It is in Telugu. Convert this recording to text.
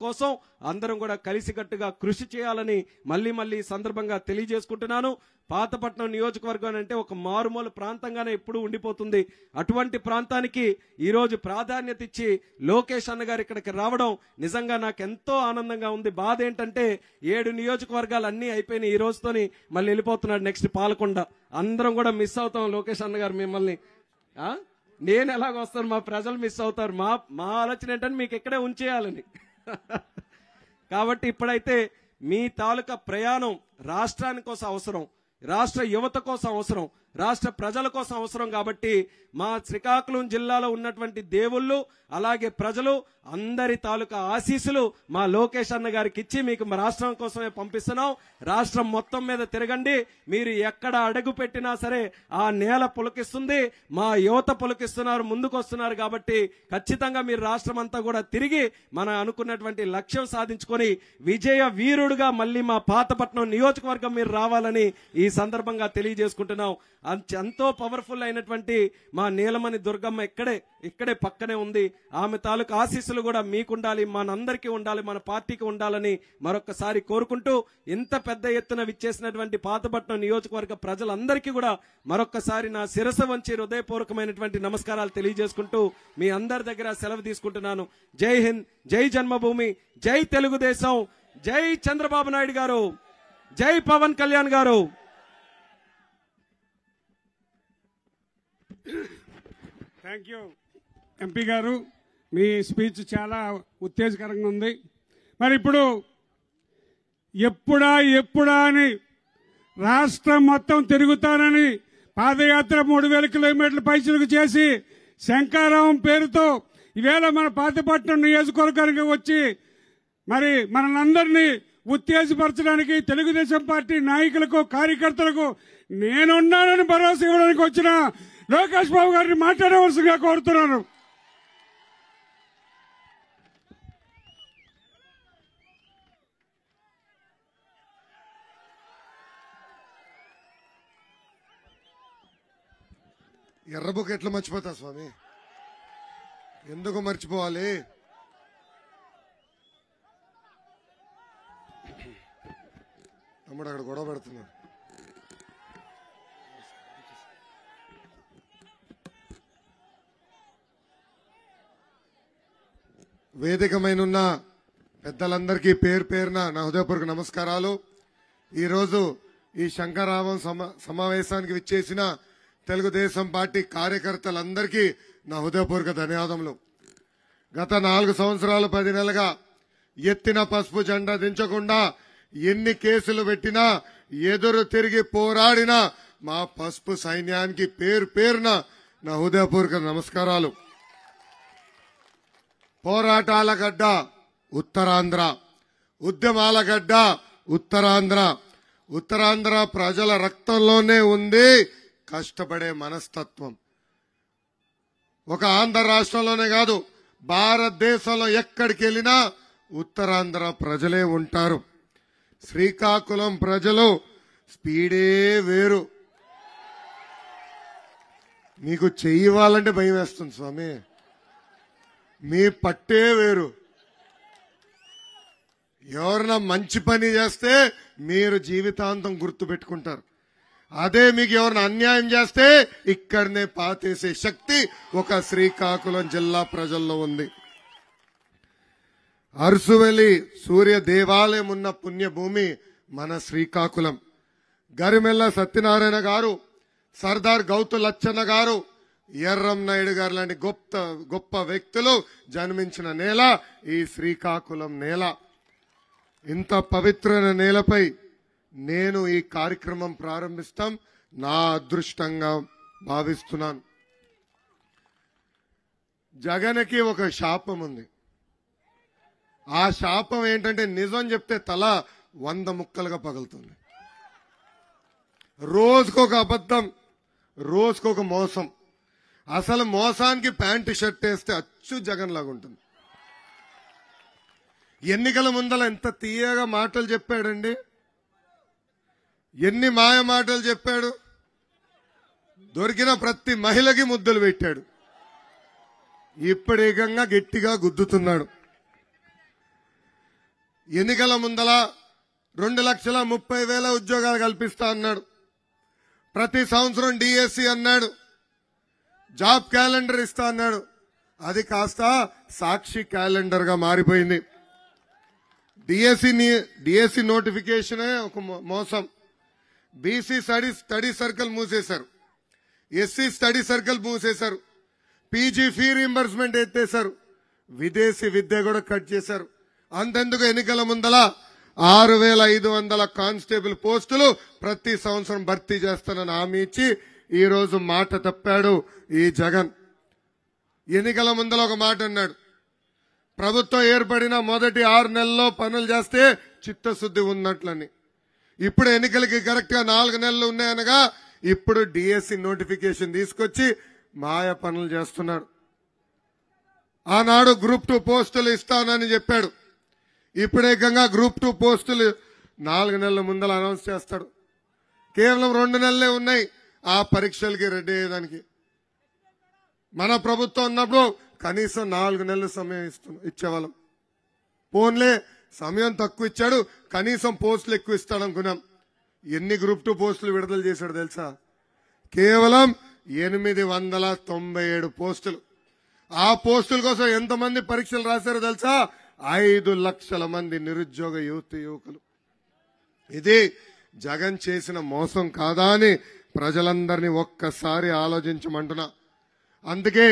కోసం అందరం కూడా కలిసికట్టుగా కృషి చేయాలని మళ్ళీ సందర్భంగా తెలియజేసుకుంటున్నాను. పాతపట్నం నియోజకవర్గం అంటే ఒక మారుమూల ప్రాంతంగానే ఎప్పుడూ ఉండిపోతుంది. అటువంటి ప్రాంతానికి ఈరోజు ప్రాధాన్యత ఇచ్చి లోకేష్ అన్న గారు ఇక్కడికి రావడం నిజంగా నాకు ఎంతో ఆనందంగా ఉంది. బాధ ఏంటంటే 7 నియోజకవర్గాలు అన్నీ అయిపోయినాయి. ఈ రోజుతోని మళ్ళీ వెళ్ళిపోతున్నాడు నెక్స్ట్ పాలకొండ. అందరం కూడా మిస్ అవుతాం లోకేష్ అన్న గారు మిమ్మల్ని. నేను ఎలాగ వస్తాను, మా ప్రజలు మిస్ అవుతారు. మా ఆలోచన ఏంటంటే మీకు ఇక్కడే ఉంచేయాలని. కాబట్టి ఇప్పుడైతే మీ తాలూకా ప్రయాణం రాష్ట్రాని కోసం అవసరం, రాష్ట్ర యువత కోసం అవసరం, రాష్ట్ర ప్రజల కోసం అవసరం. కాబట్టి మా శ్రీకాకుళం జిల్లాలో ఉన్నటువంటి దేవుళ్ళు అలాగే ప్రజలు అందరి తాలూకా ఆశీస్సులు మా లోకేష్ అన్న గారికి ఇచ్చి మీకు రాష్ట్రం కోసమే పంపిస్తున్నాం. రాష్ట్రం మొత్తం మీద తిరగండి. మీరు ఎక్కడ అడుగు పెట్టినా సరే ఆ నేల పులకిస్తుంది. మా యువత పులకిస్తున్నారు, ముందుకు వస్తున్నారు. కాబట్టి ఖచ్చితంగా మీరు రాష్ట్రం అంతా కూడా తిరిగి మనం అనుకున్నటువంటి లక్ష్యం సాధించుకొని విజయ వీరుడుగా మళ్ళీ మా పాతపట్నం నియోజకవర్గం మీరు రావాలని ఈ సందర్భంగా తెలియజేసుకుంటున్నాం. ఎంతో పవర్ఫుల్ అయినటువంటి మా నీలమణి దుర్గమ్మ ఇక్కడే పక్కనే ఉంది. ఆమె తాలూకు ఆశీస్సులు కూడా మీకుండాలి, మనందరికీ ఉండాలి, మన పార్టీకి ఉండాలని మరొకసారి కోరుకుంటూ ఇంత పెద్ద ఎత్తున విచ్చేసినటువంటి పాతపట్నం నియోజకవర్గ ప్రజలందరికీ కూడా మరొకసారి నా శిరస్సు వంచి హృదయపూర్వకమైనటువంటి నమస్కారాలు తెలియజేసుకుంటూ మీ అందరి దగ్గర సెలవు తీసుకుంటున్నాను. జై హింద్, జై జన్మభూమి, జై తెలుగుదేశం, జై చంద్రబాబు నాయుడు గారు, జై పవన్ కళ్యాణ్ గారు. థ్యాంక్ యూ ఎంపీ గారు, మీ స్పీచ్ చాలా ఉత్తేజకరంగా ఉంది. మరి ఇప్పుడు ఎప్పుడా అని రాష్ట్రం మొత్తం తిరుగుతానని పాదయాత్ర 3000 కిలోమీటర్ల పైచులకు చేసి శంకారావం పేరుతో ఈవేళ మన పాతపట్నం నియోజకవర్గానికి వచ్చి మరి మనందరినీ ఉత్తేజపరచడానికి తెలుగుదేశం పార్టీ నాయకులకు కార్యకర్తలకు నేనున్నానని భరోసా ఇవ్వడానికి వచ్చిన లోకేష్ బాబు గారిని మాట్లాడవలసిందిగా కోరుతున్నాను. ఎర్రబుక్ ఎట్లా మర్చిపోతా స్వామి, ఎందుకు మర్చిపోవాలి? తమ్ముడు అక్కడ గొడవ పెడుతున్నాడు. వేదికమైనున్న పెద్దలందరికీ పేరు పేరున నా హృదయపూర్వక నమస్కారాలు. ఈరోజు ఈ శంకరావం సమావేశానికి విచ్చేసిన తెలుగుదేశం పార్టీ కార్యకర్తలందరికీ నా హృదయపూర్వక ధన్యవాదములు. గత 4 సంవత్సరాలు 10 నెలలుగా ఎత్తిన పసుపు జెండా దించకుండా ఎన్ని కేసులు పెట్టినా ఎదురు తిరిగి పోరాడిన మా పసుపు సైన్యానికి పేరు పేరున నా హృదయపూర్వక నమస్కారాలు. పోరాటాల గడ్డ ఉత్తరాంధ్ర, ఉద్యమాల గడ్డ ఉత్తరాంధ్ర. ఉత్తరాంధ్ర ప్రజల రక్తంలోనే ఉంది కష్టపడే మనస్తత్వం. ఒక ఆంధ్ర రాష్ట్రంలోనే కాదు, భారతదేశంలో ఎక్కడికి వెళ్ళినా ఉత్తరాంధ్ర ప్రజలే ఉంటారు. శ్రీకాకుళం ప్రజలు స్పీడే వేరు. మీకు చెయ్యాలంటే భయం వేస్తుంది స్వామి, మీ పట్టే వేరు. ఎవరైనా మంచి పని చేస్తే మీరు జీవితాంతం గుర్తు పెట్టుకుంటారు. అదే మీకు ఎవరైనా అన్యాయం చేస్తే ఇక్కడనే పాతేసే శక్తి ఒక శ్రీకాకుళం జిల్లా ప్రజల్లో ఉంది. అరసువెల్లి సూర్య దేవాలయం ఉన్న పుణ్యభూమి మన శ్రీకాకుళం. గరిమెల్ల సత్యనారాయణ గారు, సర్దార్ గౌతు లచ్చన్న గారు, ఎర్రం నాయుడు గారు లాంటి గొప్ప వ్యక్తులు జన్మించిన నేల ఈ శ్రీకాకుళం నేల. ఇంత పవిత్రమైన నేలపై నేను ఈ కార్యక్రమం ప్రారంభిస్తాం నా అదృష్టంగా భావిస్తున్నాను. జగన్కి ఒక శాపం ఉంది. ఆ శాపం ఏంటంటే నిజం చెప్తే తల 100 ముక్కలుగా పగులుతుంది. రోజుకొక అబద్ధం, రోజుకొక మోసం. అసలు మోసానికి ప్యాంటు షర్ట్ వేస్తే అచ్చు జగన్ లాగా ఉంటుంది. ఎన్నికల ముందల ఎంత తీయగా మాటలు చెప్పాడండి, ఎన్ని మాయ మాటలు చెప్పాడు. దొరికిన ప్రతి మహిళకి ముద్దులు పెట్టాడు. ఇప్పుడు ఏకంగా గట్టిగా గుద్దుతున్నాడు. ఎన్నికల ముందల 2,30,000 ఉద్యోగాలు కల్పిస్తా అన్నాడు. ప్రతి సంవత్సరం డిఎస్సి అన్నాడు, జాబ్ క్యాలెండర్ ఇస్తా అన్నాడు. అది కాస్త సాక్షి క్యాలెండర్ గా మారిపోయింది. డిఎస్సి నోటిఫికేషనే ఒక మోసం. బీసీ స్టడీ సర్కిల్ మూసేశారు, ఎస్సీ స్టడీ సర్కిల్ మూసేశారు, పీజీ ఫీ రీంబర్స్మెంట్ ఎత్తేశారు, విదేశీ విద్య కూడా కట్ చేశారు. అంతెందుకు ఎన్నికల ముందల 6,500 కానిస్టేబుల్ పోస్టులు ప్రతి సంవత్సరం భర్తీ చేస్తానని హామీ ఇచ్చి ఈ రోజు మాట తప్పాడు ఈ జగన్. ఎన్నికల ముందల ఒక మాట అన్నాడు, ప్రభుత్వం ఏర్పడిన మొదటి 6 నెలల్లో పనులు చేస్తే చిత్తశుద్ధి ఉన్నట్లని. ఇప్పుడు ఎన్నికలకి కరెక్ట్ గా 4 నెలలు ఉన్నాయనగా ఇప్పుడు డిఎస్సి నోటిఫికేషన్ తీసుకొచ్చి మాయ పనులు చేస్తున్నాడు. ఆనాడు గ్రూప్ 2 పోస్టులు ఇస్తానని చెప్పాడు. ఇప్పుడు ఏకంగా గ్రూప్ 2 పోస్టులు 4 నెలల ముందర అనౌన్స్ చేస్తాడు. కేవలం 2 నెలలే ఉన్నాయి ఆ పరీక్షలకి రెడీ అయ్యేదానికి. మన ప్రభుత్వం ఉన్నప్పుడు కనీసం 4 నెలల సమయం ఇచ్చేవాళ్ళం. పోన్లే సమయం తక్కువ ఇచ్చాడు, కనీసం పోస్టులు ఎక్కువ ఇస్తాడు అనుకున్నాం. ఎన్ని గ్రూప్ 2 పోస్టులు విడుదల చేశాడు తెలుసా? కేవలం 897 పోస్టులు. ఆ పోస్టుల కోసం ఎంతమంది పరీక్షలు రాశారో తెలుసా? 5 లక్షల మంది నిరుద్యోగ యువకులు. ఇది జగన్ చేసిన మోసం కాదా అని ప్రజలందరినీ ఒక్కసారి ఆలోచించమంటున్నా. అందుకే